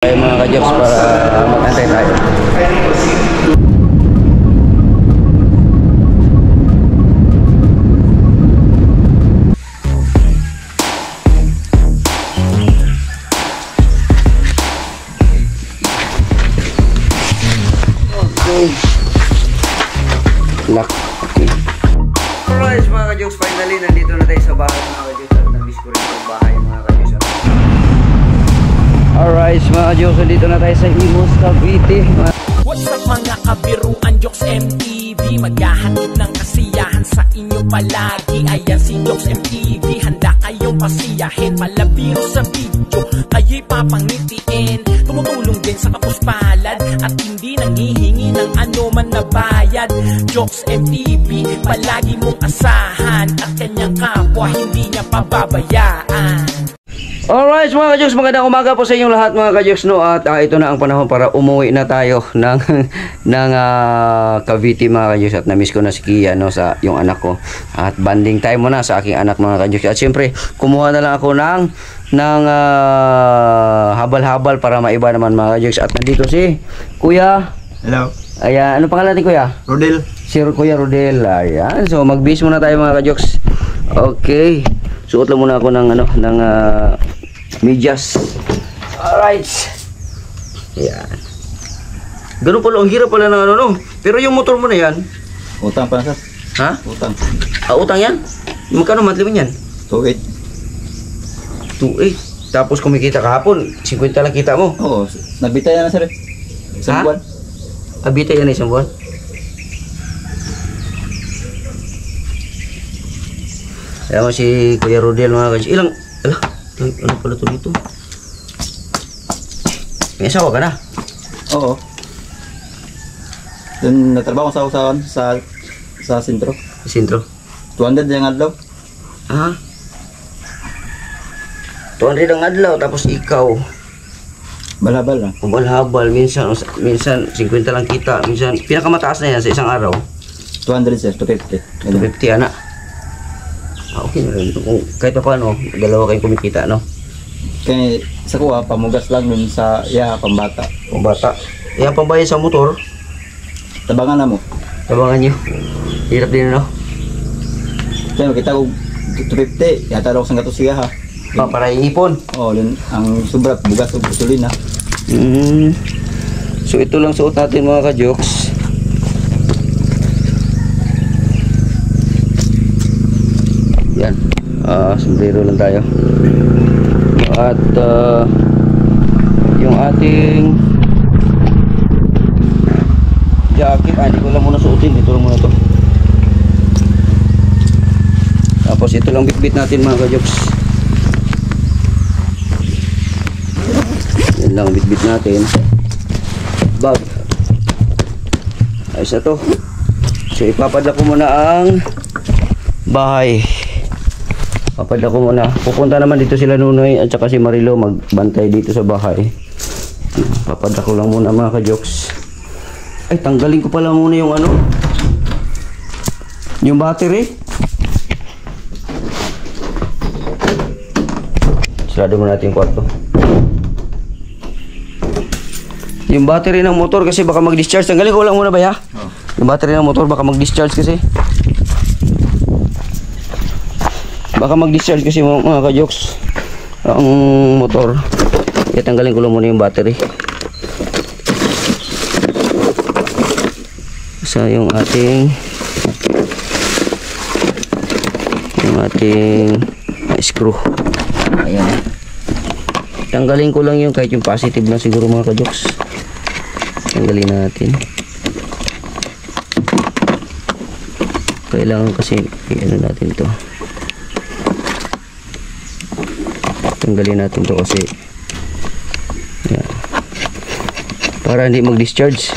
Ay mga ka-jokes para mag-antay tayo. Okay. Lock. Okay. Alright mga ka-jokes, finally nandito na tayo sa bahay mga ka-jokes. At nabis ko rin yung bahay mga ka-jokes. Alright mga jokes, dito na tayo sa Imus, Cavite. What's up mga kabiruan, Jokes MTV, maghahatid ng kasiyahan sa inyo palagi. Ayan si Jokes MTV, handa kayong pasiyahin. Malabiro sa video, kayo'y papangitiin. Tumutulong din sa kapuspalad at hindi nanghihingi ng anuman na bayad. Jokes MTV, palagi mong asahan at kanyang kapwa hindi niya pababayaan. Alright mga ka-jokes, magandang umaga po sa inyong lahat mga ka-jokes, no? At ito na ang panahon para umuwi na tayo ng Cavite mga ka-jokes. At na-miss ko na si Kia, no, sa yung anak ko. At banding time mo na sa aking anak mga ka-jokes. At syempre, kumuha na lang ako ng habal-habal para maiba naman mga ka-jokes. At nandito si Kuya. Hello. Ayan, ano pangalan natin Kuya? Rodel. Si Kuya Rodel. Ayan, so mag-bis muna tayo mga ka-jokes. Okay. Suot lang muna ako ng medyas. Alright. Yan. Ganun pala, ang hirap pala ng no. Pero yung motor mo na yan. Utang pa na, sir. Ha? Utang. Utang yan? Magkano monthly mo yan? 2.8. 2.8. Tapos kumikita kahapon, 50 lang kita mo. Oo, nabitay na, sir. Isang buwan. Abita yan isang buwan? Ayan mo si Kuya Rodel mga kajos. Ano pala ito dito? May asawa ka na? Oo. Doon natrabaho sa usawan sa sentro. Sintro? 200 yung adlaw. Ha? 200 ang adlaw, tapos ikaw Balhabal lang. umalhabal, minsan 50 lang kita, minsan pinakamataas na yan sa isang araw 200, sir. 250. 250 anak. Okay na rin kung kahit pa paano dalawa kayong kumikita, no? Kaya sa kuha, pamugas lang dun sa pambata. Kung bata yan pambayad sa motor, Tabangan na mo. tabangan nyo, hirap din, no? Kaya makita ko 250. Yata lang ko sa gato siya, ha. Para iipon. Oo, ang sobra, bugas o gasolina. So ito lang suot natin mga ka-jokes. Yan, sombrero lang tayo. At yung ating jacket, hindi ko lang muna suotin. Ito lang muna to. Tapos ito lang bitbit natin mga ka-jokes. Yan lang bitbit natin. Bag. Ayos na to. So ipapadla ko muna ang bahay. Papadla ko muna. Pupunta naman dito sila Nunoy at saka si Marilo magbantay dito sa bahay. Papadla ko lang muna mga ka-jokes. Ay, tanggalin ko pala muna yung yung battery. Sarado mo natin yung kwarto. Yung battery ng motor kasi baka mag-discharge. Tanggalin ko lang muna ba ya? Yung battery ng motor baka mag-discharge kasi. Baka mag-discharge kasi mga ka-jokes ang motor. Kaya tanggalin ko lang muna yung battery. Sa yung ating screw. Ayan. Tanggalin ko lang yung kahit yung positive lang siguro mga ka-jokes. Tanggalin natin. Kailangan kasi natin to. Tanggalin natin to kasi yan. Para hindi mag-discharge.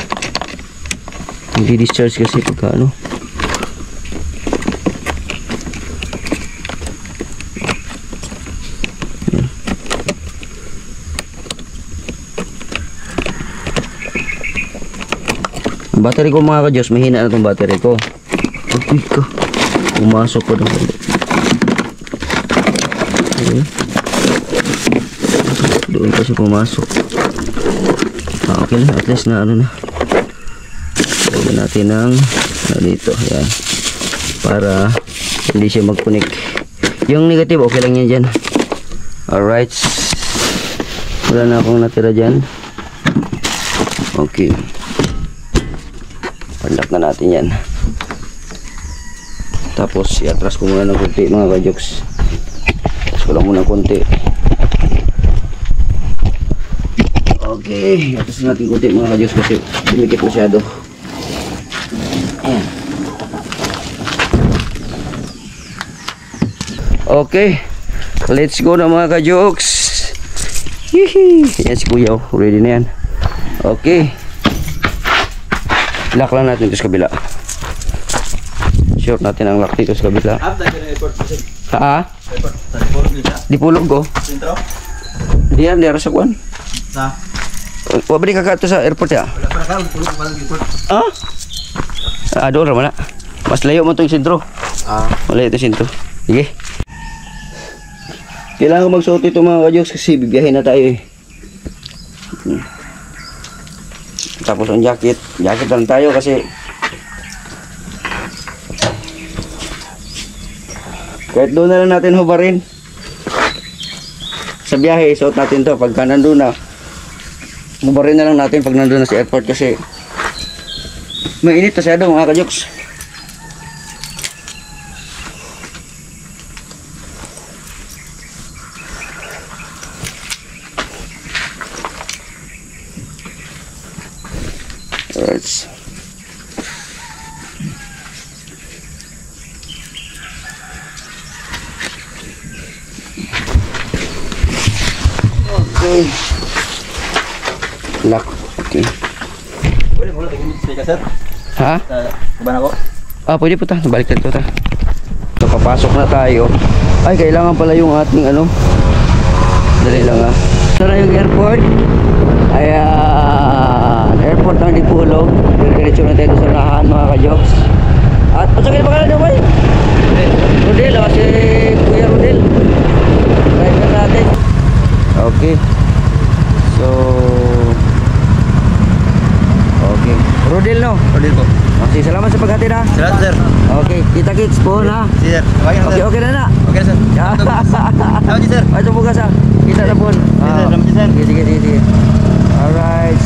Hindi discharge kasi pagka ang battery ko mga ka-Diyos, mahina na itong battery ko. Okay ka. Pumasok ko ng doon kasi pumasok. Okay lang, at least na ano na. Lagyan natin ng dito, yan. Para hindi siya mag-connect. Yung negative, okay lang yan dyan. Alright. Wala na akong natira dyan. Okay. Panlock na natin yan. Tapos, i-atras ko muna ng konti mga kajoks. Atras ko lang muna ng konti. Okay. Atras natin konti mga kajoks kasi dumikit masyado. Ayan. Okay. Let's go na mga ka-jokes. Hihi. Yan si Kuya. Ready na yan. Okay. Lock lang natin ito sa kabila. Short natin ang lock dito sa kabila. Ha? Dipulog ko. Di yan. Di yan sa kuwan. Wabali ka ka ito sa airport ya? Ah? Doon naman na. Mas layo mo itong sentro. Malayo ito sentro. Sige. Kailangan ko magsuot ito mga kajoks kasi bibiyahin na tayo eh. Tapos ang jacket. Jacket lang tayo kasi kahit doon na lang natin hubarin. Sa biyahe, isuot natin to. Pagka nandun na, hubarin na lang natin pag nandun na sa airport kasi mainit masyado mga kajoks. Alright. Okay. Lock. Okay. Boleh mo lagi ni sir. Ha? Kuban ako. Pwede po ta. Balik na ito ta. So, papasok na tayo. Ay, kailangan pala yung ating ano. Dali lang ah. Ito na yung airport. Ayan. Airport ng Dipolog. Diretso na tayo sa lahan mga ka-jokes. At pasagin pa ka na doon, Rodel. Si Kuya Rodel. Driver natin. Okay. So, okay. Rodel no? Rodel po. Okay, salamat sa paghatid ha. Salamat sir. Okay, kita-kits po na. Si sir. Okay, okay na na. Okay sir. Salamat sir. Ito bukas ha. Kita na po. Salamat sir. Sige, sige. Alright.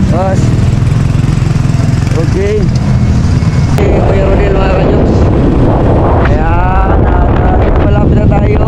Boss. Okay. Okay, Kuya Rodel mga kajoks. Ayan. Malapit na tayo.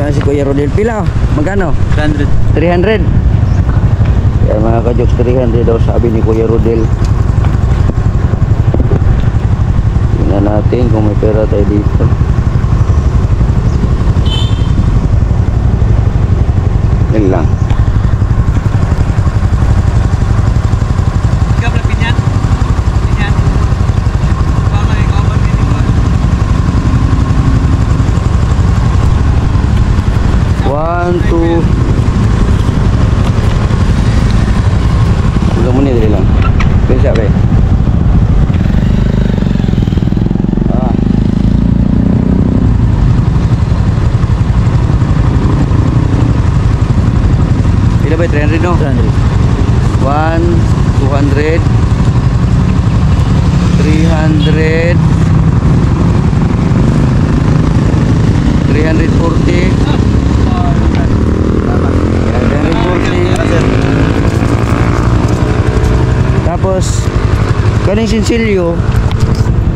Si Kuya Rodel pila magkano? 300. 300. Yan mga kajoks, 300 daw sabi ni Kuya Rodel. Tingnan natin kung may pera tayo dito. Yan lang. One, two. Ulang muna dali lang. Pwede siya ba eh? Pila ba 300 no? 300. 1, 200 300 340 Tapos kaning sinsilyo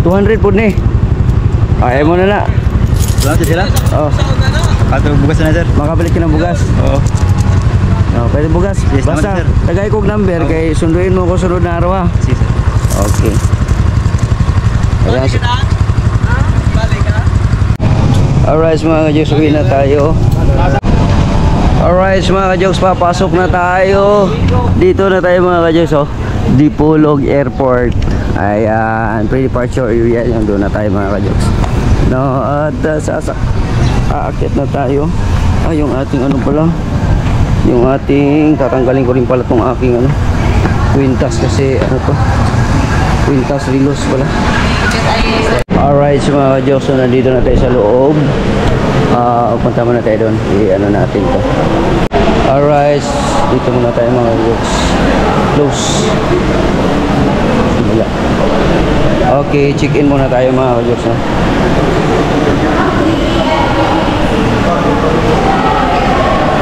200 po ni. Ayaw mo na na. Salamat sir. Oh, Ato bukas na sir. makabalik ka ng bugas. Oo. Oh, pwede bugas. Yes, Basta naman, sir. tagay kong number kay sunduin mo ko sunod na araw ha. Si sir. Okay. Ayan, Alright mga ka-jokes, uwi na tayo. Alright mga ka-jokes, papasok na tayo. Dito na tayo mga ka-jokes, oh. Dipolog Airport. Ayan, pre-departure area yan. Doon na tayo mga ka-jokes. No, at aakyat na tayo. Yung ating ano pala, yung ating tatanggalin ko rin pala tong aking ano, kwintas, kasi ano to, kwintas relos pala. Alright, so mga ka-jokes, so nandito na tayo sa loob. Punta muna tayo doon, ano natin to. Alright, dito muna tayo mga ka-jokes. Close. Wala. Okay, check in muna tayo mga ka-jokes, no?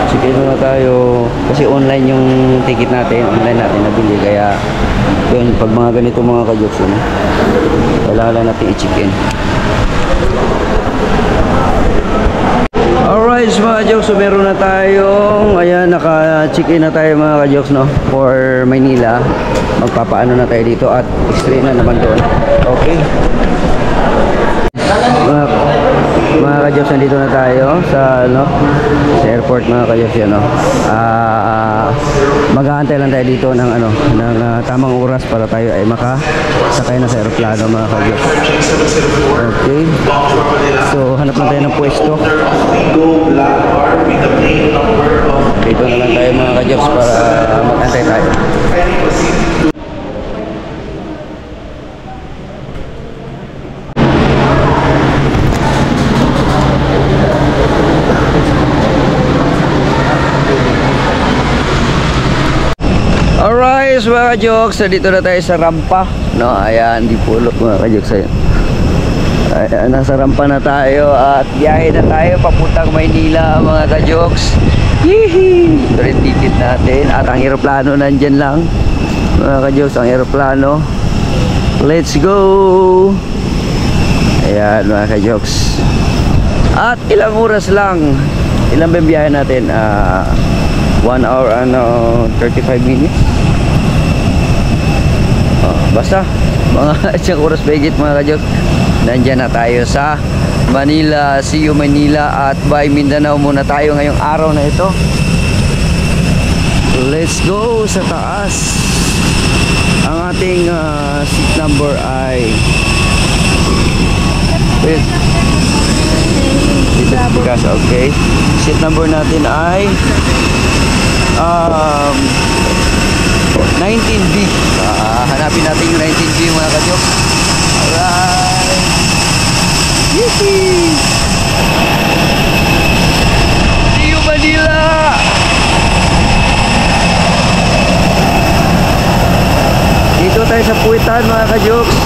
Check in muna tayo kasi online yung ticket natin, online natin nabili, kaya yun, pag mga ganito mga ka-jokes, no? Kailangan natin i-check in. Alright mga ka-jokes, so meron na tayong, ayan, naka-check in na tayo mga ka-jokes, no, for Manila. Magpapaano na tayo dito at extreme na naman doon. Okay, mga ka-jokes, nandito na tayo sa ano, sa airport mga ka-jokes, yan, no. Mag-aantay lang tayo dito ng ano, ng tamang oras para tayo ay makasakay na sa aeroplano mga ka-jokes. Okay, so hanap na tayo ng pwesto. Dito na lang tayo mga ka-jokes para mag-antay tayo. Alright mga ka-jokes, dito na tayo sa rampa, no? Ayan, Dipolog mga ka-jokes, ayan. Ayan, nasa rampa na tayo at biyahe na tayo papuntang Maynila mga ka-jokes. Hihi! Ito rin ticket natin at ang aeroplano nandyan lang mga ka-jokes, ang aeroplano. Let's go! Ayan mga ka-jokes. At ilang oras lang, ilang ba biyahe natin? 1 hour and 35 minutes. Basta mga isang oras begit mga ka-jokes, nandyan na tayo sa Manila. See you Manila. At by Mindanao muna tayo ngayong araw na ito. Let's go sa taas. Ang ating seat number ay because, okay, seat number natin ay 19B. Hanapin natin yung 19B mga ka-jokes. Alright. Yippee! See you Manila! Dito tayo sa Puwitan mga ka-jokes.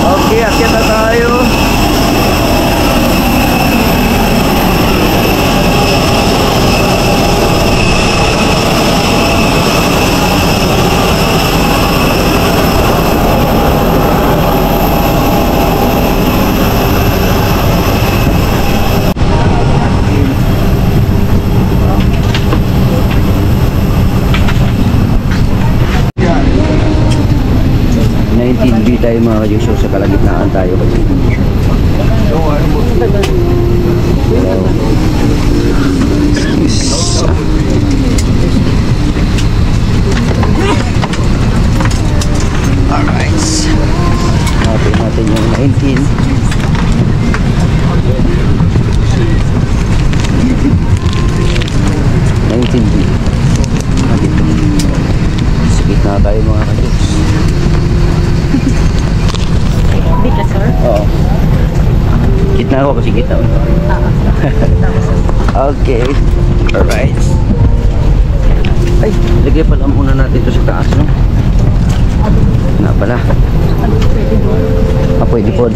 Okay, akyat na tayo. Tayo mga ka-jokes, sa kalagitnaan tayo. Alright, natin yung 19. Sikit na tayo mga ka-jokes. Oo. Gitna ako kasi gitna. Okay. Alright. Ay, lagay pala muna natin ito sa taas, no? Na pala. Pwede po.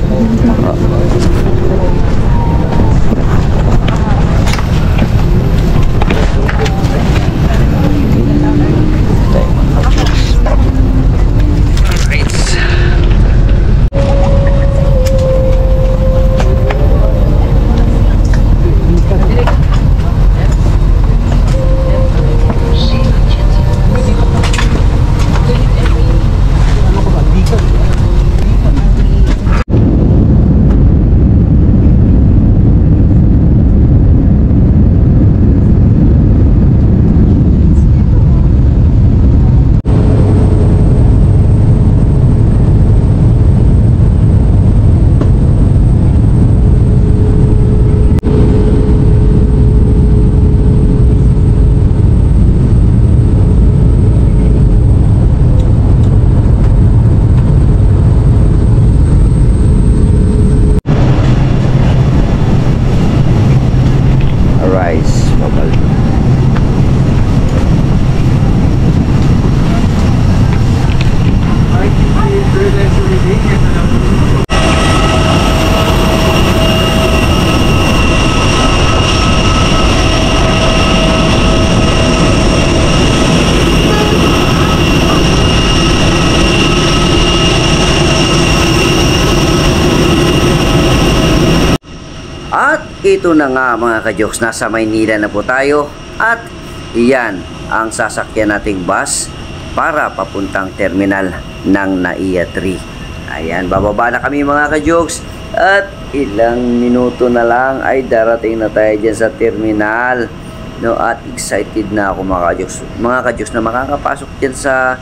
ito na nga mga ka-jokes, nasa Maynila na po tayo at iyan ang sasakyan nating bus para papuntang terminal ng NAIA 3. Ayan, bababa na kami mga ka-jokes at ilang minuto na lang ay darating na tayo dyan sa terminal. No, at excited na ako mga ka-jokes na makakapasok dyan sa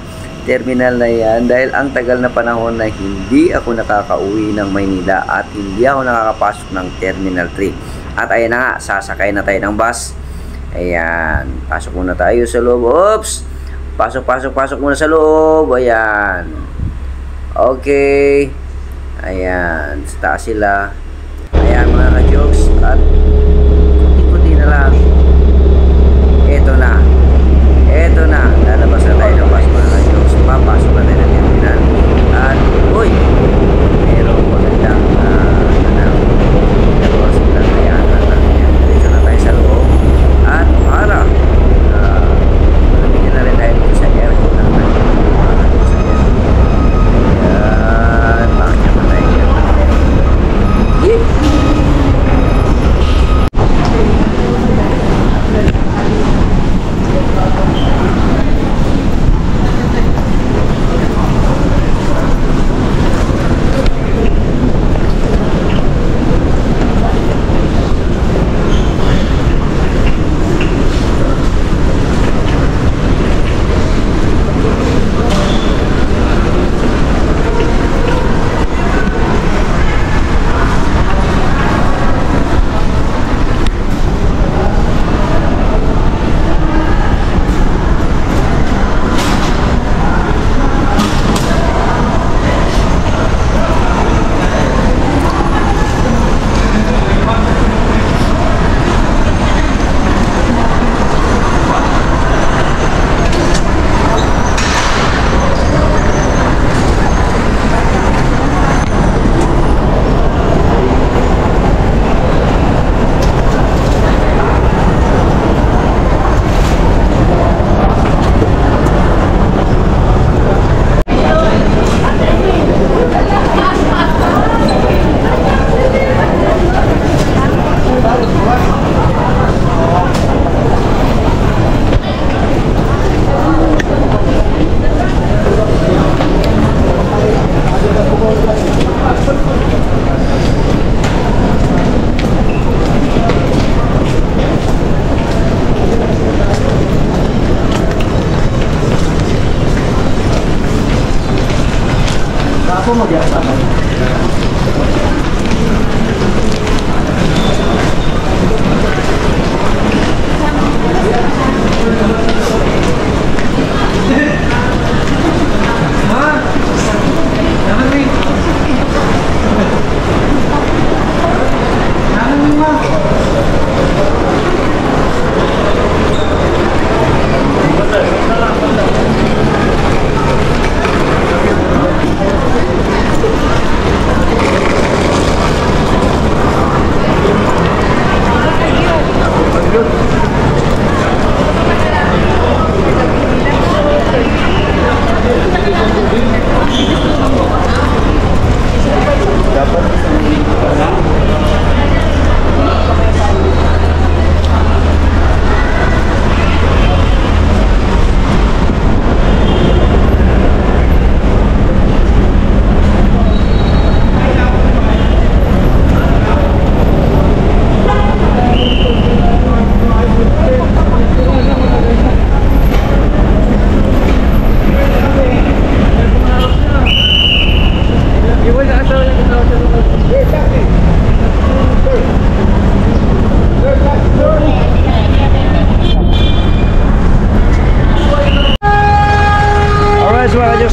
terminal na yan dahil ang tagal na panahon na hindi ako nakakauwi ng Maynila at hindi ako nakakapasok ng Terminal 3. At ayan na nga, sasakay na tayo ng bus. Ayan, pasok muna tayo sa loob. Oops! Pasok muna sa loob. Ayan. Okay. Ayan, sa taas sila. Ayan mga ka-jokes at ikuti na lang. Eto na, lalabas na tayo ng bus mga ka-jokes. Papasok na tayo ng terminal. At, uy, merong magandang negosyo na kaya dito na tayo sa loob. At para malabigyan na rin tayo dito sa aircon na tayo. Ayan, bakit na tayo dito? Yeah.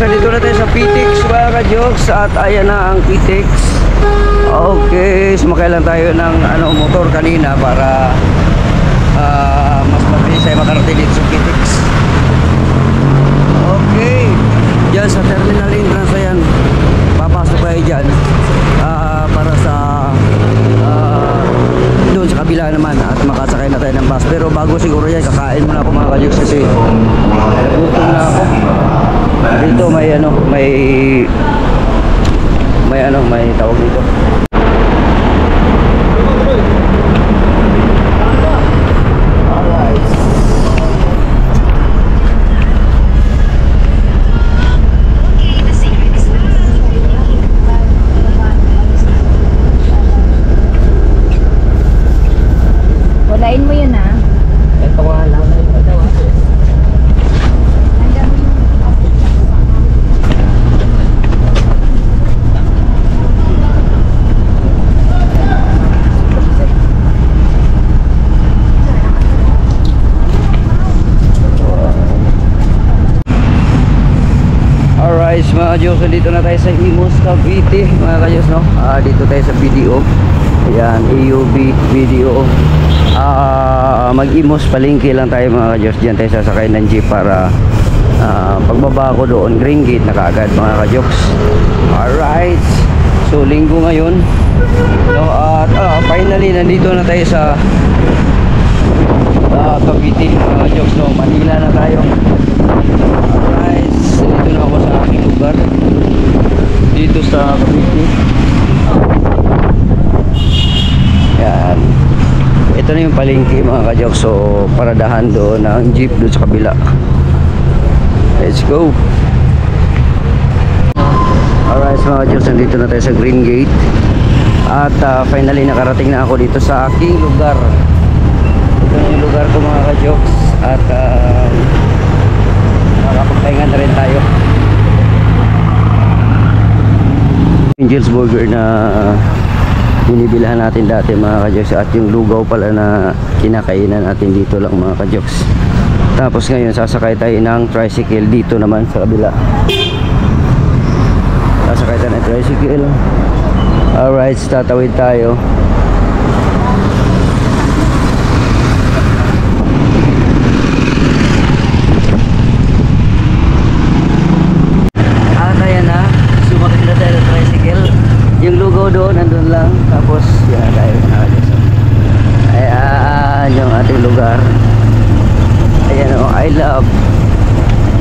Dito na tayo sa PTEX mga ka-jokes at ayan na ang PTEX. Okay, sumakay lang tayo ng motor kanina para mas mabilis tayo makarating dito sa PTEX. Okay, dyan sa terminal entrance ayan, papasok kayo dyan para sa doon sa kabila naman at makasakay na tayo ng bus. Pero bago siguro yan, kakain muna ako mga ka-jokes kasi gutom na ako. Dito may tawag dito. mga Diyos, dito na tayo sa Imus, Cavite mga kayos, no? Dito tayo sa BDO. Ayan, AUB BDO. Mag-Imus palengke lang tayo mga Diyos. Diyan tayo sasakay ng jeep para pagbaba ko doon, Green Gate na kaagad mga kajoks. Alright, so linggo ngayon, no? At finally nandito na tayo sa Cavite mga kajoks, no? Manila na tayo. Alright, dito na ako sa aking lugar dito sa Cavite. Yan, ito na yung palengke mga kajoks. So paradahan doon ang jeep doon sa kabila. Let's go. Alright mga kajoks, nandito na tayo sa Green Gate. At finally nakarating na ako dito sa aking lugar. Ito na yung lugar ko mga kajoks. At makakapagpahinga na rin tayo. Angel's Burger na binibilhan natin dati mga kajoks. At yung lugaw pala na kinakainan natin dito lang mga kajoks. Tapos ngayon sasakay tayo ng tricycle dito naman sa kabila. Sasakay tayo ng tricycle. Alright, tatawid tayo. At ayan na, sumakit na tayo ng tricycle. Yung lugaw doon, nandun lang. Tapos yan tayo. Ayan yung ating lugar. Ayan o, I love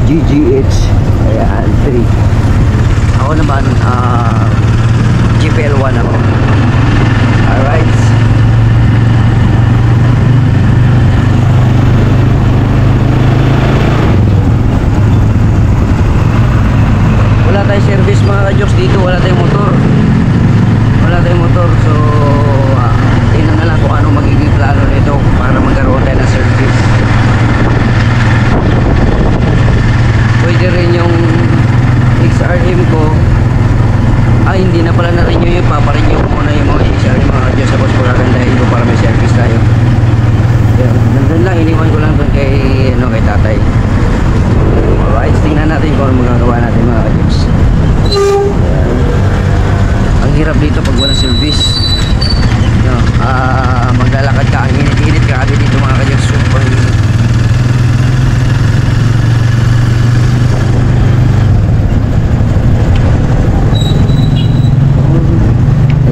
GGH. Ayan, 3. Ako naman, GPL1 ako. Alright. Wala tayong service mga kajoks dito. Wala tayong motor. Wala tayong motor. So, tingnan na lang kung ano magiging plano nito para magkaroon tayo ng service. Pwede rin yung XRM ko. Hindi na pala na-renew yun. Paparenew ko muna yung mga XRM mga Diyos. Tapos pagkagandahin ko para may service tayo. Yan. Nandun lang. Iniwan ko lang dun kay tatay. Alright. Tingnan natin kung ano magagawa natin mga Diyos. Yan. Ang hirap dito pag walang service. No, maglalakad ka. Ang init-init ka agad dito mga Diyos. Super init.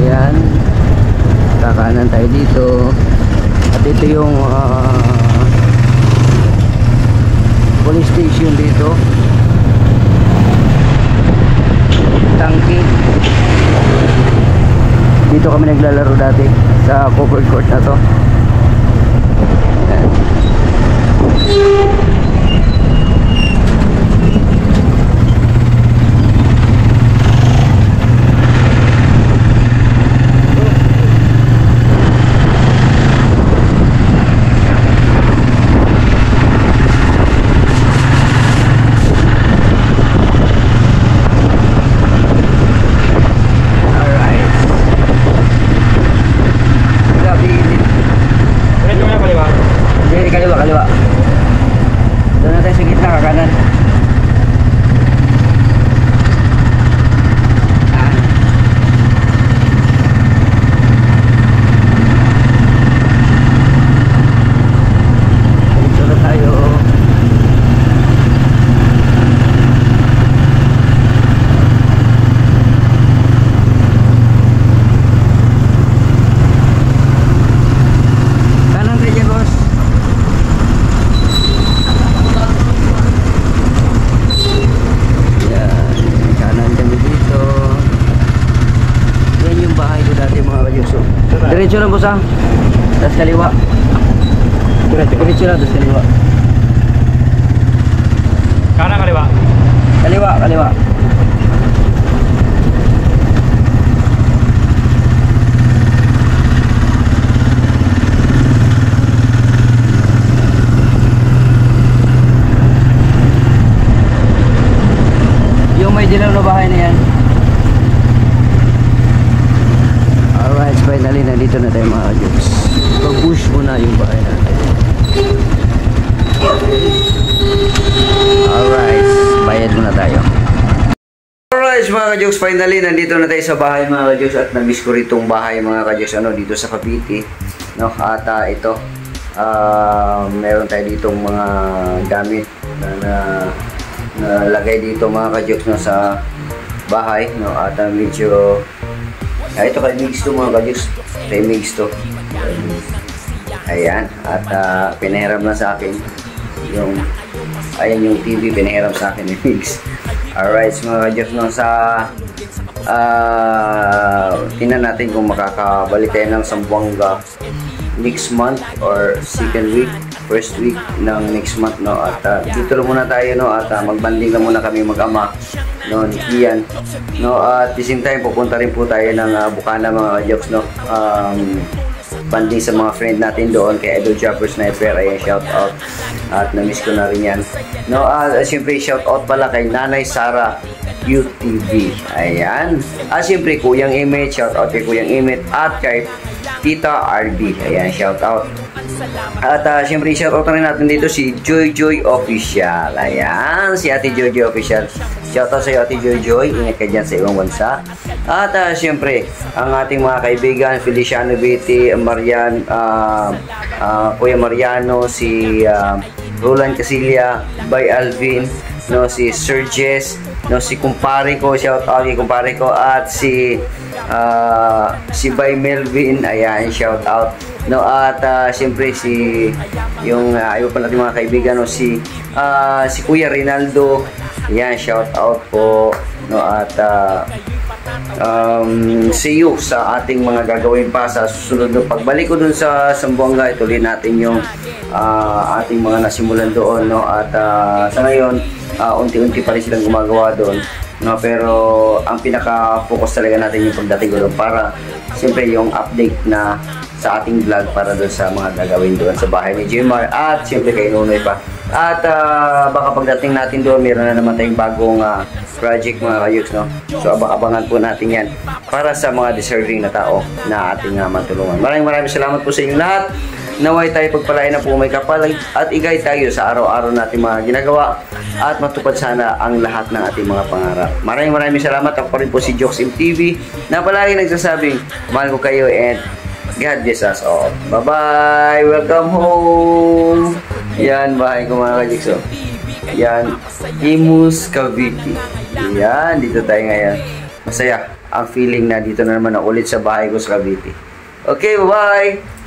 Ayan, kakanan tayo dito. At ito yung police station dito. Tangki. Dito kami naglalaro dati sa covered court na to. Ayan. Kaliwa. Doon na tayo sa gitna, kakanan. Dito na tayo. Kanan tayo dyan, boss. Diretso lang boss, tas kaliwa. Diretso lang, tas kaliwa. Kanan kaliwa. Kaliwa. Yung may dilaw na bahay na yan. Alright, finally nandito na tayo mga kajoks. Pag-push muna yung bahay natin. Alright, bayad muna tayo. mga ka-jokes, finally, nandito na tayo sa bahay mga ka-jokes at na-miss ko ritong bahay mga ka-jokes dito sa Cavite. No? At ito, meron tayo ditong mga gamit na nalagay dito mga ka-jokes sa bahay. No? At medyo, ito kay Migs to mga ka-jokes, kay Migs to. Ayan, at pinahiram na sa akin yung TV, pinahiram sa akin ni Migs. Alright, so mga ka-jokes, tingnan natin kung makakabalik tayo ng Zamboanga next month or first week ng next month, no? At dito lang muna tayo, no? At magbanding lang muna kami mag-ama, no? Ni Kian, no? At the same time pupunta rin po tayo ng Bukana mga ka-jokes, no? Banding sa mga friend natin doon kay Idol Jumper Sniper. Ayan, shout out at na-miss ko na rin yan, no? Siyempre shout out pala kay Nanay Sara UTV, ayan. Siyempre Kuyang Imit, shout out kay Kuyang Imit at kay Tita RB, ayan, shout out. At siyempre shout out rin natin dito si Joy Joy Official, ayan, si Ate Joy Joy Official. Shout out sa iyo Ate Joy Joy, ingat ka dyan sa ibang bansa. At siyempre ang ating mga kaibigan Feliciano Biti, Marian, Kuya Mariano, si Roland Casilia, Bay Alvin, no, si Sir Jess, no, si kumpare ko, shout out kay kumpare ko, at si Bay Melvin, ayan, shout out, no. At siyempre yung iba pa natin mga kaibigan, no, si Kuya Rinaldo, ayan, shout out po, no. At see you sa ating mga gagawin pa sa susunod na pagbalik ko dun sa Zamboanga. Ituloy natin yung ating mga nasimulan doon, no. At sa ngayon unti-unti pa rin silang gumagawa doon, no, pero ang pinaka-focus talaga natin yung pagdating doon para siyempre yung update na sa ating vlog para doon sa mga gagawin doon sa bahay ni Jmar at siyempre kay Nunoy pa. At baka pagdating natin doon meron na naman tayong bagong project mga ka-jokes, no. So abang-abangan po natin yan para sa mga deserving na tao na ating matulungan. Maraming salamat po sa inyo lahat. Naway tayo pagpalain na po may kapal at igay tayo sa araw-araw natin mga ginagawa at matupad sana ang lahat ng ating mga pangarap. Maraming salamat. Ako pa rin po si Jokes MTV na palagi nagsasabing mahal ko kayo and God bless us all. Bye-bye! Welcome home! Yan, bahay ko mga ka-jokes. Yan, Imus, Cavite. Yan, dito tayo ngayon. Masaya ang feeling na dito na naman ako ulit sa bahay ko sa Cavite. Okay, bye-bye!